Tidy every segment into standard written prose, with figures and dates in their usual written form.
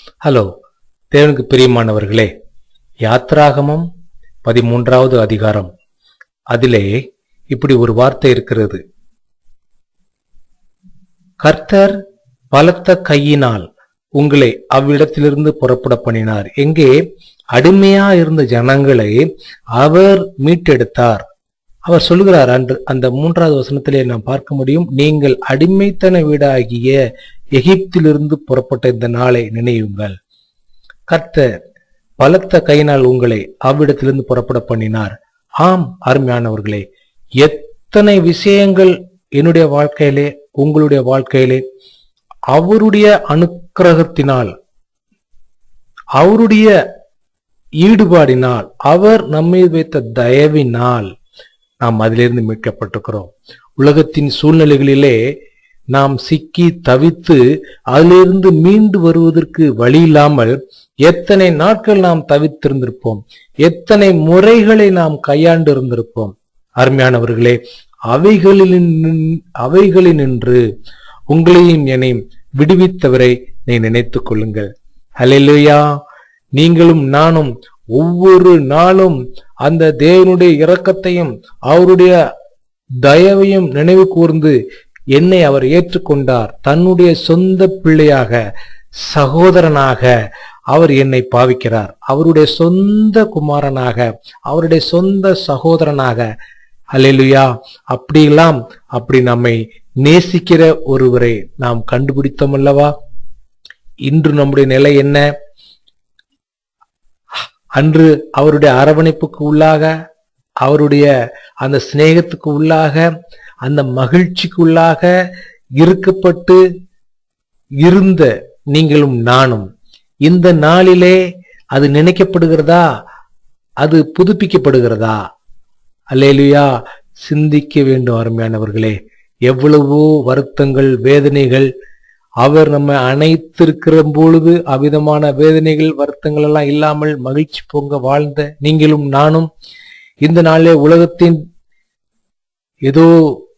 Hello, தேவனுக்கு பிரியமானவர்களே, யாத்ராகமம் 13வது அதிகாரம், அதிலே இப்படி ஒரு வார்த்தை இருக்கிறது. கர்த்தர் பலத்த கையினால் உங்களை அவ்விடத்திலிருந்து புறப்பட பண்ணினார். எங்கே அடிமையா இருந்த ஜனங்களை அவர் மீட்டெடுத்தார். அவர் சொல்லுகிறார், அன்று அந்த 3வது வசனத்திலே நாம் பார்க்க முடியும், நீங்கள் அடிமைத்தன வீடாகிய எகிப்திலிருந்து புறப்பட்ட இந்த நாளை நினைவுங்கள். கர்த்தர் பலத்த கையினால் உங்களை அவ்விடத்திலிருந்து புறப்பட பண்ணினார். ஆம் அருமையானவர்களே, எத்தனை விஷயங்கள் என்னுடைய வாழ்க்கையிலே உங்களுடைய வாழ்க்கையிலே அவருடைய அனுக்கிரகத்தினால், அவருடைய ஈடுபாடினால், அவர் நம்மை வைத்த தயவினால் நாம் அதிலிருந்து மீட்கப்பட்டிருக்கிறோம். உலகத்தின் சூழ்நிலைகளிலே நாம் சிக்கி தவித்து அதிலிருந்து மீண்டு வருவதற்கு வழி இல்லாமல் எத்தனை நாட்கள் நாம் தவித்திருந்திருப்போம், எத்தனை முறைகளை நாம் கையாண்டு இருந்திருப்போம். அருமையானவர்களே, அவைகளினின்று உங்களையும் என்னையும் விடுவித்தவரை நீ நினைத்துக் கொள்ளுங்கள். ஹல்லேலூயா. நீங்களும் நானும் ஒவ்வொரு நாளும் அந்த தேவனுடைய இரக்கத்தையும் அவருடைய தயவையும் நினைவு கூர்ந்து என்னை அவர் ஏற்றுக்கொண்டார். தன்னுடைய சொந்த பிள்ளையாக, சகோதரனாக அவர் என்னை பாவிக்கிறார். அவருடைய சொந்த குமாரனாக, அவருடைய சொந்த சகோதரனாக. ஹல்லேலூயா. அப்படி நம்மை நேசிக்கிற ஒருவரை நாம் கண்டுபிடித்தோம் அல்லவா? இன்று நம்முடைய நிலை என்ன? அன்று அவருடைய அரவணைப்புக்கு உள்ளாக, அவருடைய அந்த சிநேகத்துக்கு உள்ளாக, அந்த மகிழ்ச்சிக்கு உள்ளாக இருக்கப்பட்டு இருந்த நீங்களும் நானும் இந்த நாளிலே அது நினைக்கப்படுகிறதா? அது புதுப்பிக்கப்படுகிறதா? அல்லேலூயா. சிந்திக்க வேண்டும் அருமையானவர்களே. எவ்வளவோ வருத்தங்கள், வேதனைகள் அவர் நம்ம அணைத்திருக்கிற பொழுது அவ்விதமான வேதனைகள், வருத்தங்கள் எல்லாம் இல்லாமல் மகிழ்ச்சி பொங்க வாழ்ந்த நீங்களும் நானும் இந்த நாளிலே உலகத்தின் ஏதோ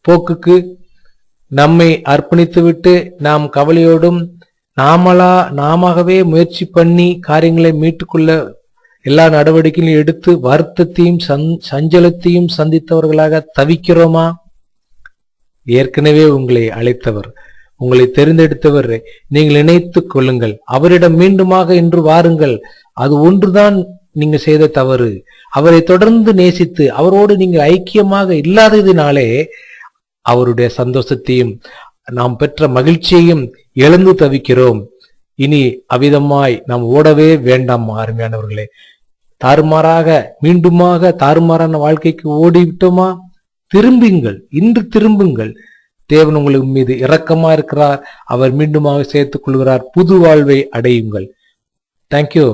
போக்குக்கு நம்மை அர்ப்பணித்து விட்டு நாம் கவலையோடும் நாமவே முயற்சி பண்ணி காரியங்களை மீட்டுக்கொள்ள எல்லா நடவடிக்கைகளையும் எடுத்து வருத்தத்தையும் சஞ்சலத்தையும் சந்தித்தவர்களாக தவிக்கிறோமா? ஏற்கனவே உங்களை அழைத்தவர், உங்களை தெரிந்தெடுத்தவர் நீங்கள் நினைத்துக் கொள்ளுங்கள். அவரிடம் மீண்டுமாக இன்று வாருங்கள். அது ஒன்றுதான் நீங்க செய்த தவறு. அவரை தொடர்ந்து நேசித்து அவரோடு நீங்கள் ஐக்கியமாக இல்லாததினாலே அவருடைய சந்தோஷத்தையும் நாம் பெற்ற மகிழ்ச்சியையும் இழந்து தவிக்கிறோம். இனி அவ்விதமாய் நாம் ஓடவே வேண்டாம் அருமையானவர்களே. மீண்டுமாக தாறுமாறான வாழ்க்கைக்கு ஓடிவிட்டோமா? திரும்புங்கள், இன்று திரும்புங்கள். தேவன் உங்களுக்கு மீது இரக்கமா இருக்கிறார். அவர் மீண்டுமாக சேர்த்துக் கொள்கிறார். புது வாழ்வை அடையுங்கள். தேங்க்யூ.